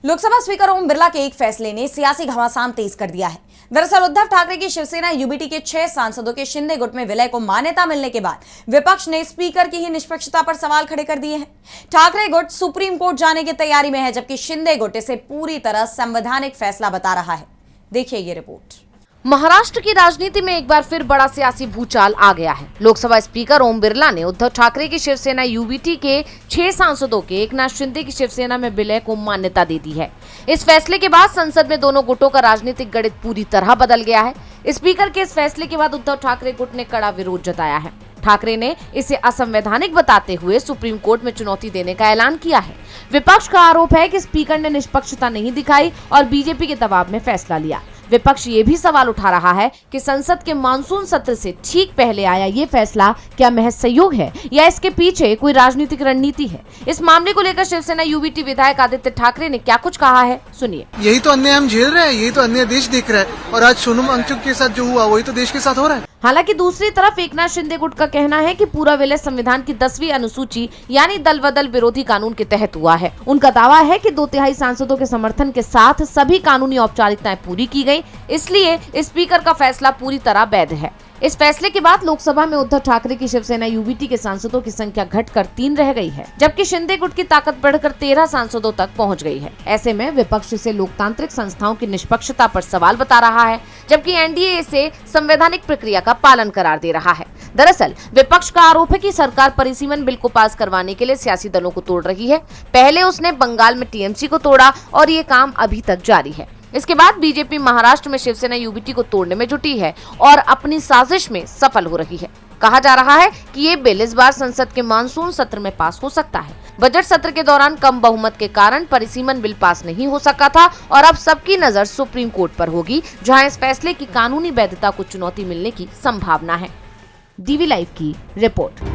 Lok Sabha speaker Om Birla के एक फैसले ने सियासी घमासान तेज कर दिया है। दरअसल उद्धव ठाकरे की शिवसेना यूबीटी के 6 सांसदों के शिंदे गुट में विलय को मान्यता मिलने के बाद विपक्ष ने स्पीकर की ही निष्पक्षता पर सवाल खड़े कर दिए हैं। ठाकरे गुट सुप्रीम कोर्ट जाने की तैयारी में है, जबकि शिंदे गुट इसे पूरी तरह संवैधानिक फैसला बता रहा है। देखिए ये रिपोर्ट। महाराष्ट्र की राजनीति में एक बार फिर बड़ा सियासी भूचाल आ गया है। लोकसभा स्पीकर ओम बिरला ने उद्धव ठाकरे की शिवसेना यूबीटी के 6 सांसदों के एकनाथ शिंदे की शिवसेना में विलय को मान्यता दे दी है। इस फैसले के बाद संसद में दोनों गुटों का राजनीतिक गणित पूरी तरह बदल गया है। स्पीकर के इस फैसले के बाद उद्धव ठाकरे गुट ने कड़ा विरोध जताया है। ठाकरे ने इसे असंवैधानिक बताते हुए सुप्रीम कोर्ट में चुनौती देने का ऐलान किया है। विपक्ष का आरोप है कि स्पीकर ने निष्पक्षता नहीं दिखाई और बीजेपी के दबाव में फैसला लिया। विपक्ष ये भी सवाल उठा रहा है कि संसद के मानसून सत्र से ठीक पहले आया ये फैसला क्या महज संयोग है या इसके पीछे कोई राजनीतिक रणनीति है। इस मामले को लेकर शिवसेना यूबीटी विधायक आदित्य ठाकरे ने क्या कुछ कहा है, सुनिए। यही तो अन्याय हम झेल रहे हैं, यही तो अन्याय देश देख रहा है और आज सोनम वांगचुक के साथ जो हुआ वही तो देश के साथ हो रहा है। हालांकि दूसरी तरफ एकनाथ शिंदे गुट का कहना है कि पूरा विलय संविधान की 10वीं अनुसूची यानी दल बदल विरोधी कानून के तहत हुआ है। उनका दावा है कि 2/3 सांसदों के समर्थन के साथ सभी कानूनी औपचारिकताएं पूरी की गई, इसलिए स्पीकर का फैसला पूरी तरह वैध है। इस फैसले के बाद लोकसभा में उद्धव ठाकरे की शिवसेना यूबीटी के सांसदों की संख्या घटकर 3 रह गई है, जबकि शिंदे गुट की ताकत बढ़कर 13 सांसदों तक पहुंच गई है। ऐसे में विपक्ष इसे लोकतांत्रिक संस्थाओं की निष्पक्षता पर सवाल बता रहा है, जबकि एनडीए इसे संवैधानिक प्रक्रिया का पालन करार दे रहा है। दरअसल विपक्ष का आरोप है कि सरकार परिसीमन बिल को पास करवाने के लिए सियासी दलों को तोड़ रही है। पहले उसने बंगाल में टीएमसी को तोड़ा और ये काम अभी तक जारी है। इसके बाद बीजेपी महाराष्ट्र में शिवसेना यूबीटी को तोड़ने में जुटी है और अपनी साजिश में सफल हो रही है। कहा जा रहा है कि ये बिल इस बार संसद के मानसून सत्र में पास हो सकता है। बजट सत्र के दौरान कम बहुमत के कारण परिसीमन बिल पास नहीं हो सका था और अब सबकी नजर सुप्रीम कोर्ट पर होगी, जहां इस फैसले की कानूनी वैधता को चुनौती मिलने की संभावना है। डीवी लाइव की रिपोर्ट।